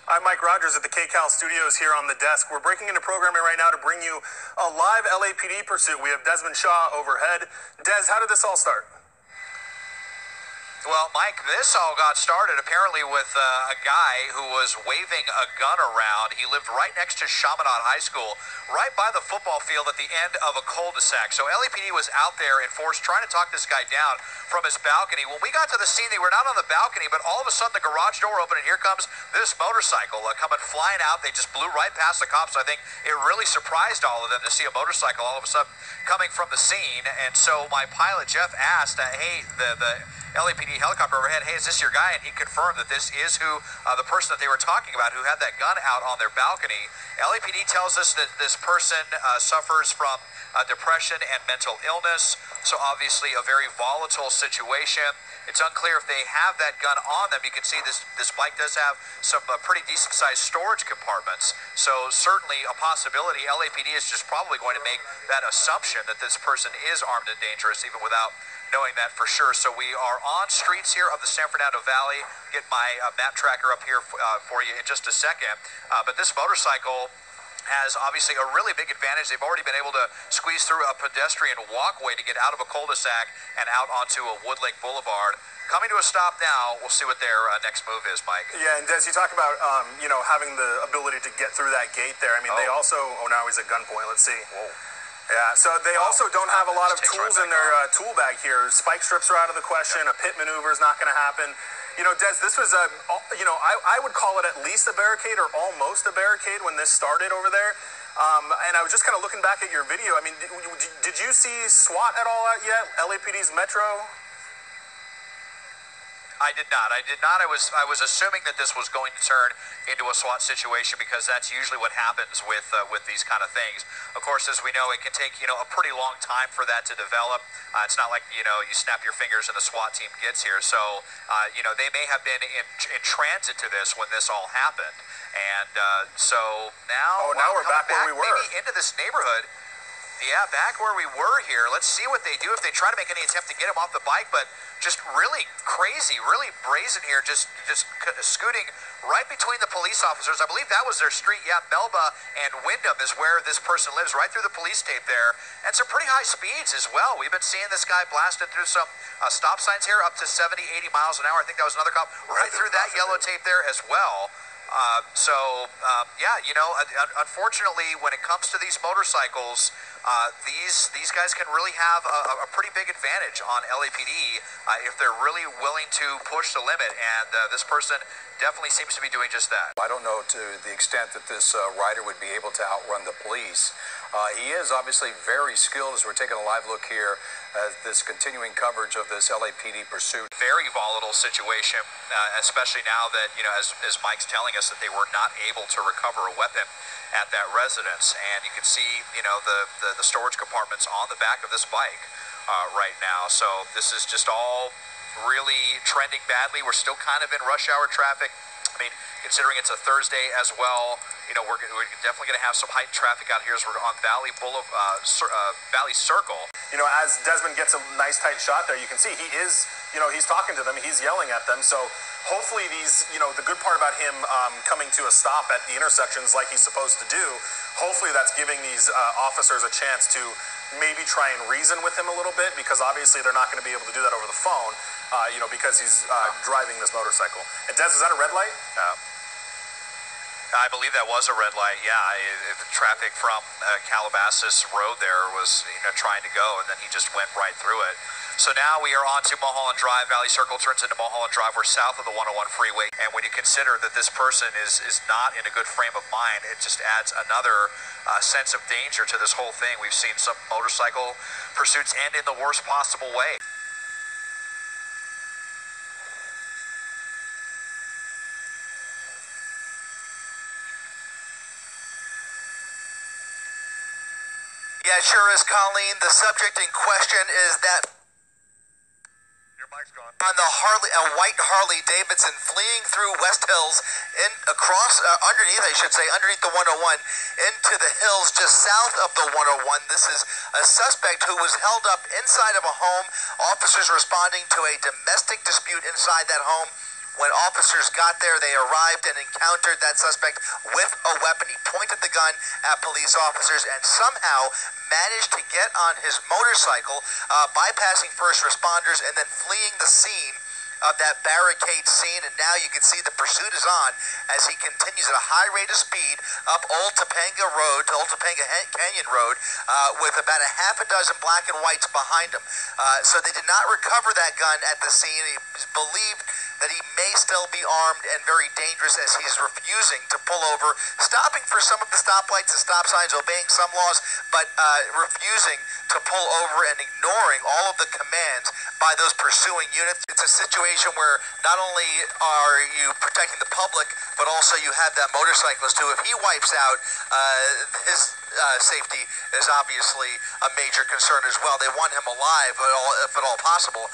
I'm Mike Rogers at the KCAL studios here on the desk. We're breaking into programming right now to bring you a live LAPD pursuit. We have Desmond Shaw overhead. Des, how did this all start? Well, Mike, this all got started apparently with a guy who was waving a gun around. He lived right next to Chaminade High School, right by the football field at the end of a cul-de-sac. So LAPD was out there in force trying to talk this guy down from his balcony. When we got to the scene, they were not on the balcony, but all of a sudden the garage door opened and here comes this motorcycle coming flying out. They just blew right past the cops. I think it really surprised all of them to see a motorcycle all of a sudden coming from the scene. And so my pilot, Jeff, asked, hey, the LAPD helicopter overhead, hey, is this your guy? And he confirmed that this is who the person that they were talking about who had that gun out on their balcony. LAPD tells us that this person suffers from depression and mental illness, so obviously a very volatile situation. It's unclear if they have that gun on them. You can see this bike does have some pretty decent-sized storage compartments, so certainly a possibility. LAPD is just probably going to make that assumption that this person is armed and dangerous, even without knowing that for sure. So we are on streets here of the San Fernando Valley. Get my map tracker up here for you in just a second. But this motorcycle has obviously a really big advantage. They've already been able to squeeze through a pedestrian walkway to get out of a cul-de-sac and out onto a Wood Lake Boulevard. Coming to a stop now. We'll see what their next move is, Mike. Yeah, and Des, you talk about, having the ability to get through that gate there. I mean, they also, now he's at gunpoint. Let's see. Whoa. Yeah, so they also don't have a lot of tools in their tool bag here. Spike strips are out of the question. A pit maneuver is not going to happen. You know, Des, this was I would call it at least a barricade or almost a barricade when this started over there. And I was just kind of looking back at your video. I mean, did you see SWAT at all out yet? LAPD's Metro? I did not. I was assuming that this was going to turn into a SWAT situation because that's usually what happens with these kind of things. Of course, as we know, it can take a pretty long time for that to develop. It's not like you snap your fingers and the SWAT team gets here. So they may have been in transit to this when this all happened, and so now now we're back where we were, maybe into this neighborhood. Yeah, back where we were here. Let's see what they do if they try to make any attempt to get him off the bike, but just really crazy, really brazen here, just scooting right between the police officers. I believe that was their street. Yeah, Melba and Windom is where this person lives, right through the police tape there, and some pretty high speeds as well. We've been seeing this guy blasted through some stop signs here, up to 70, 80 miles an hour. I think that was another cop right through that yellow tape there as well. Unfortunately, when it comes to these motorcycles, these guys can really have a pretty big advantage on LAPD if they're really willing to push the limit, and this person definitely seems to be doing just that. I don't know to the extent that this rider would be able to outrun the police. He is obviously very skilled, as we're taking a live look here at this continuing coverage of this LAPD pursuit. Very volatile situation, especially now that, as Mike's telling us that they were not able to recover a weapon at that residence. And you can see, the storage compartments on the back of this bike right now. So this is just all really trending badly. We're still kind of in rush hour traffic. I mean, considering it's a Thursday as well, we're definitely going to have some heightened traffic out here as we're on Valley Valley Circle. As Desmond gets a nice tight shot there, you can see he is, he's talking to them, he's yelling at them. So hopefully these, the good part about him coming to a stop at the intersections like he's supposed to do, hopefully that's giving these officers a chance to maybe try and reason with him a little bit, because obviously they're not going to be able to do that over the phone, because he's driving this motorcycle. And Des, is that a red light? I believe that was a red light. Yeah, the traffic from Calabasas Road there was trying to go, and then he just went right through it. So now we are on to Mullholland Drive. Valley Circle turns into Mullholland Drive. We're south of the 101 freeway, and when you consider that this person is not in a good frame of mind, it just adds another sense of danger to this whole thing. We've seen some motorcycle pursuits end in the worst possible way. Yeah, it sure is, Colleen. The subject in question is that on the white Harley Davidson fleeing through West Hills underneath the 101 into the hills just south of the 101. This is a suspect who was held up inside of a home. Officers responding to a domestic dispute inside that home When officers got there, they arrived and encountered that suspect with a weapon. He pointed the gun at police officers and somehow managed to get on his motorcycle, bypassing first responders and then fleeing the scene of that barricade scene. And now you can see the pursuit is on as he continues at a high rate of speed up Old Topanga Road to Old Topanga Canyon Road with about a half a dozen black and whites behind him. So they did not recover that gun at the scene. It's believed that he may still be armed and very dangerous as he's refusing to pull over, stopping for some of the stoplights and stop signs, obeying some laws, but refusing to pull over and ignoring all of the commands by those pursuing units. It's a situation where not only are you protecting the public, but also you have that motorcyclist who, if he wipes out, his safety is obviously a major concern as well. They want him alive, if at all possible.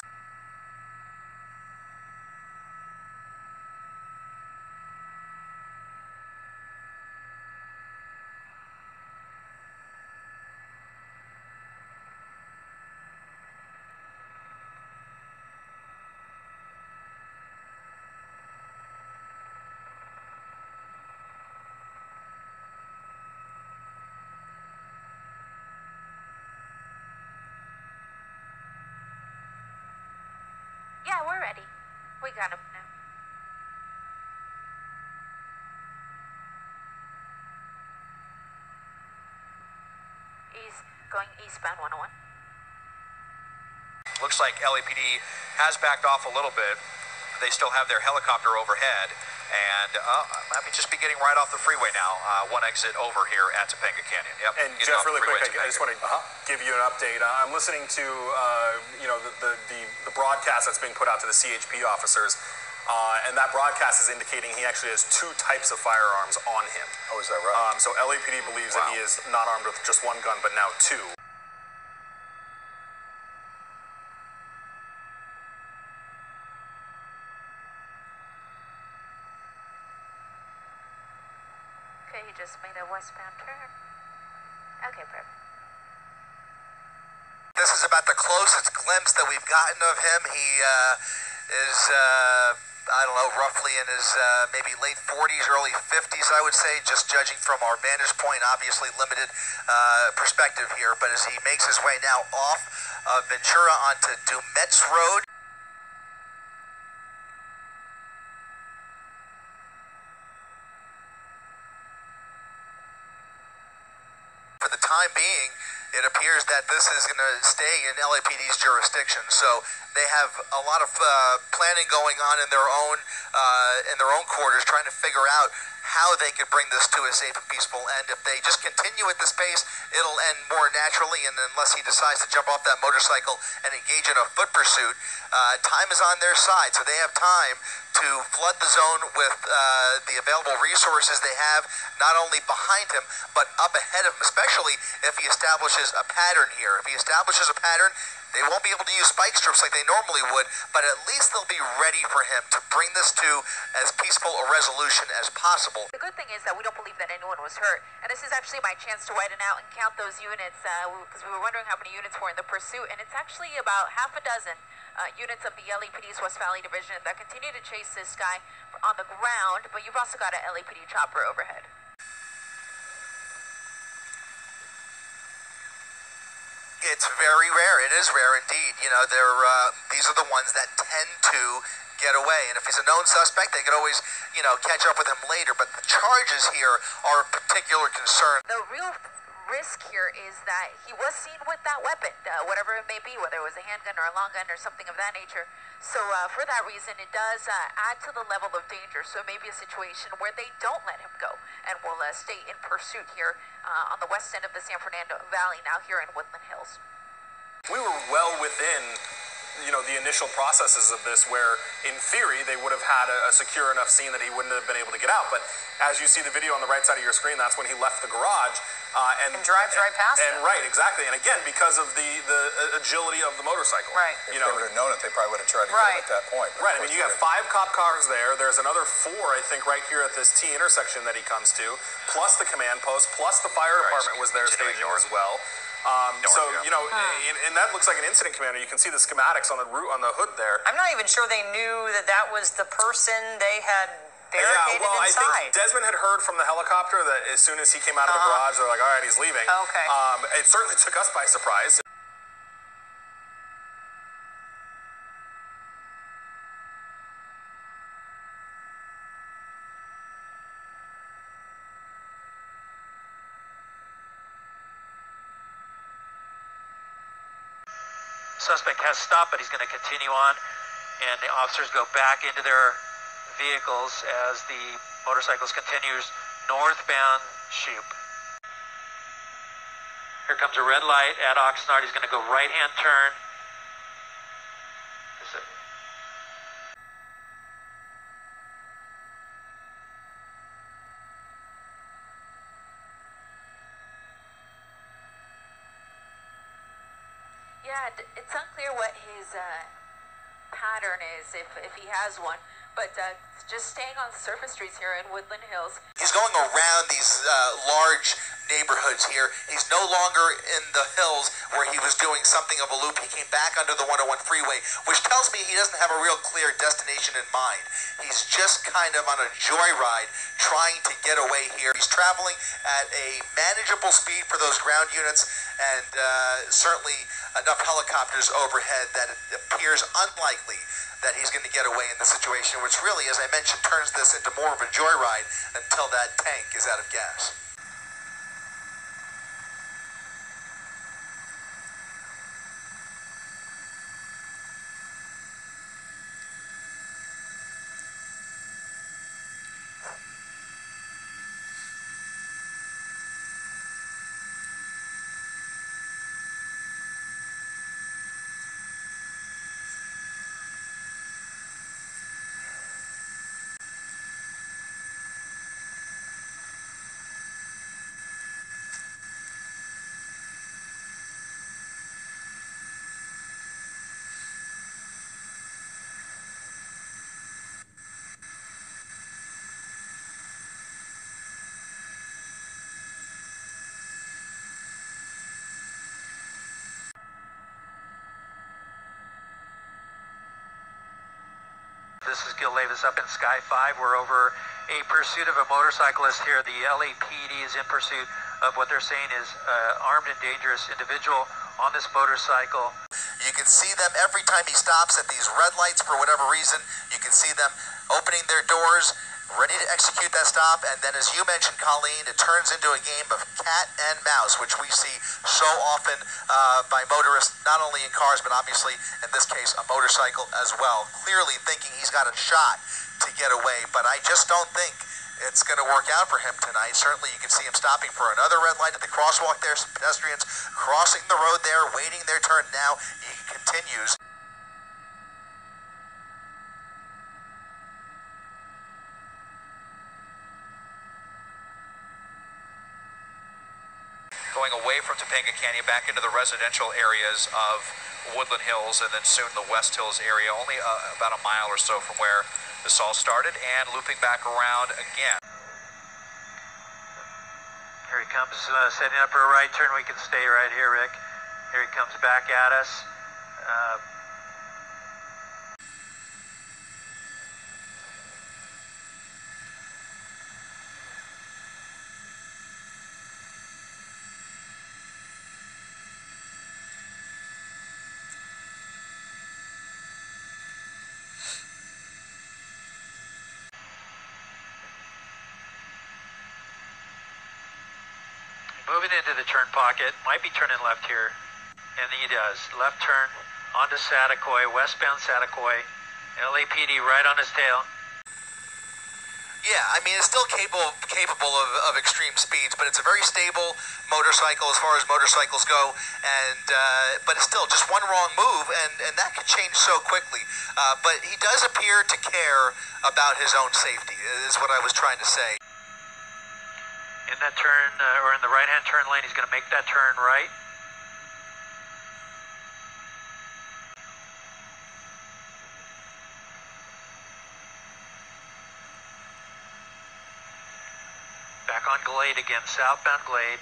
Yeah, we're ready. We got him now. He's going eastbound 101. Looks like LAPD has backed off a little bit. They still have their helicopter overhead. And I mean, just be getting right off the freeway now. One exit over here at Topanga Canyon. Yep. And Jeff, really quick, I just want to give you an update. I'm listening to the broadcast that's being put out to the CHP officers, and that broadcast is indicating he actually has 2 types of firearms on him. Oh, is that right? So LAPD believes that he is not armed with just 1 gun, but now 2. Okay, he just made a westbound turn. Okay, perfect. This is about the closest glimpse that we've gotten of him. He is, I don't know, roughly in his maybe late 40s, early 50s, I would say, just judging from our vantage point, obviously limited perspective here. But as he makes his way now off Ventura onto Dumetz Road, for the time being, it appears that this is going to stay in LAPD's jurisdiction. So they have a lot of planning going on in their own quarters, trying to figure out how they could bring this to a safe and peaceful end. If they just continue at this pace, it'll end more naturally, and unless he decides to jump off that motorcycle and engage in a foot pursuit, time is on their side. So they have time to flood the zone with the available resources they have, not only behind him, but up ahead of him, especially if he establishes a pattern here. If he establishes a pattern, they won't be able to use spike strips like they normally would, but at least they'll be ready for him to bring this to as peaceful a resolution as possible. The good thing is that we don't believe that anyone was hurt, and this is actually my chance to widen out and count those units, because we were wondering how many units were in the pursuit, and it's actually about half a dozen units of the LAPD's West Valley Division that continue to chase this guy on the ground, but you've also got an LAPD chopper overhead. It's very rare. It is rare indeed. You know, these are the ones that tend to get away. And if he's a known suspect, they could always, catch up with him later. But the charges here are a particular concern. The real risk here is that he was seen with that weapon, whatever it may be, whether it was a handgun or a long gun or something of that nature. So for that reason, it does add to the level of danger. So it may be a situation where they don't let him go and will stay in pursuit here on the west end of the San Fernando Valley, now here in Woodland Hills. We were well within, the initial processes of this, where in theory they would have had a secure enough scene that he wouldn't have been able to get out. But as you see the video on the right side of your screen, that's when he left the garage. And drives right past him. Right, exactly. And again, because of the agility of the motorcycle. Right. If they would have known it, they probably would have tried to get him at that point. Right. I mean, you have 5 cop cars there. There's another 4, I think, right here at this T intersection that he comes to, plus the command post, plus the fire department was there staging as well. So, you know, and that looks like an incident commander. You can see the schematics on the hood there. I'm not even sure they knew that that was the person they had barricaded I inside. think Desmond had heard from the helicopter that as soon as he came out of the garage, they're like, all right, he's leaving. Okay. It certainly took us by surprise. Suspect has stopped, but he's going to continue on, and the officers go back into their vehicles as the motorcyclist continues northbound Shoup. Here comes a red light at Oxnard. He's going to go right-hand turn. Yeah, it's unclear what his pattern is, if he has one, but just staying on surface streets here in Woodland Hills. He's going around these large neighborhoods here. He's no longer in the hills where he was doing something of a loop. He came back under the 101 freeway, which tells me he doesn't have a real clear destination in mind. He's just kind of on a joyride trying to get away here. He's traveling at a manageable speed for those ground units, and certainly enough helicopters overhead that it appears unlikely that he's going to get away in this situation, which really, as I mentioned, turns this into more of a joyride until that tank is out of gas. This is Gil Davis up in Sky 5. We're over a pursuit of a motorcyclist here. The LAPD is in pursuit of what they're saying is armed and dangerous individual on this motorcycle. You can see them every time he stops at these red lights for whatever reason. You can see them opening their doors, ready to execute that stop, and then, as you mentioned, Colleen, it turns into a game of cat and mouse, which we see so often by motorists, not only in cars, but obviously, in this case, a motorcycle as well, clearly thinking he's got a shot to get away, but I just don't think it's going to work out for him tonight. Certainly, you can see him stopping for another red light at the crosswalk there, some pedestrians crossing the road there, waiting their turn now. He continues. Going away from Topanga Canyon back into the residential areas of Woodland Hills and then soon the West Hills area, only about a mile or so from where this all started, and looping back around again. Here he comes, setting up for a right turn. We can stay right here, Rick. Here he comes back at us. Moving into the turn pocket, might be turning left here, and he does. Left turn onto Satakoy, westbound Satakoy, LAPD right on his tail. Yeah, I mean, it's still capable of extreme speeds, but it's a very stable motorcycle as far as motorcycles go, and but it's still just one wrong move, and that could change so quickly. But he does appear to care about his own safety, is what I was trying to say. In that turn, or in the right-hand turn lane, he's going to make that turn right. Back on Glade again, southbound Glade.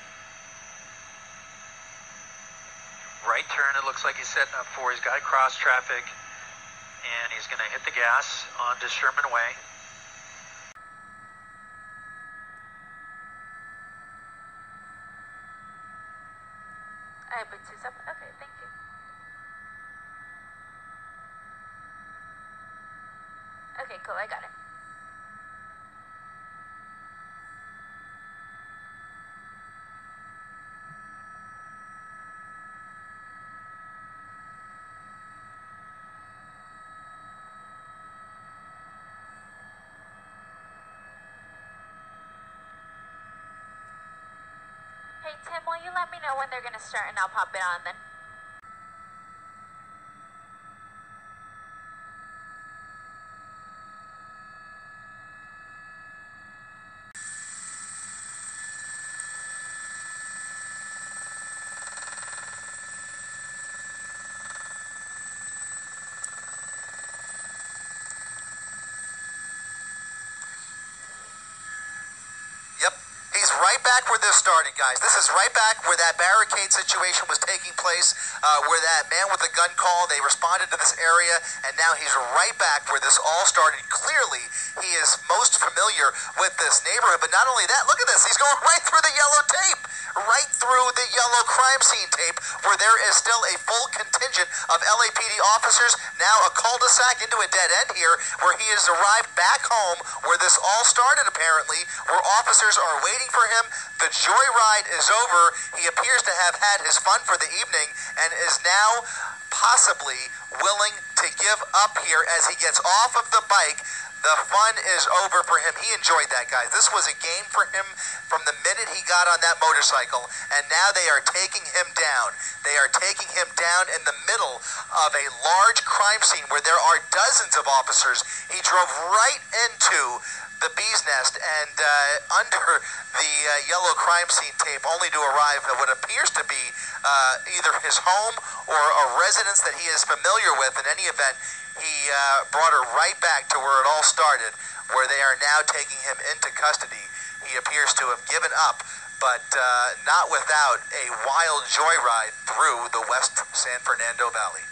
right turn it looks like he's setting up for. He's got to cross traffic, and he's going to hit the gas onto Sherman Way. I put 27. Okay, thank you. Okay, cool, I got it. Hey Tim, will you let me know when they're gonna start and I'll pop it on then? Yep. He's right back where this started, guys. This is right back where that barricade situation was taking place, where that man with the gun call, they responded to this area, and now he's right back where this all started. Clearly, he is most familiar with this neighborhood, but not only that, look at this. He's going right through the yellow tape, right through the yellow crime scene tape, where there is still a full contingent of LAPD officers, now a cul-de-sac into a dead end here, where he has arrived back home, where this all started apparently, where officers are waiting for him. The joyride is over. He appears to have had his fun for the evening and is now possibly willing to give up here as he gets off of the bike. The fun is over for him. He enjoyed that, guys. This was a game for him from the minute he got on that motorcycle, and now they are taking him down. They are taking him down in the middle of a large crime scene where there are dozens of officers. He drove right into the bee's nest and under the yellow crime scene tape, only to arrive at what appears to be either his home or a residence that he is familiar with. In any event, he brought her right back to where it all started, where they are now taking him into custody. He appears to have given up, but not without a wild joyride through the West San Fernando Valley.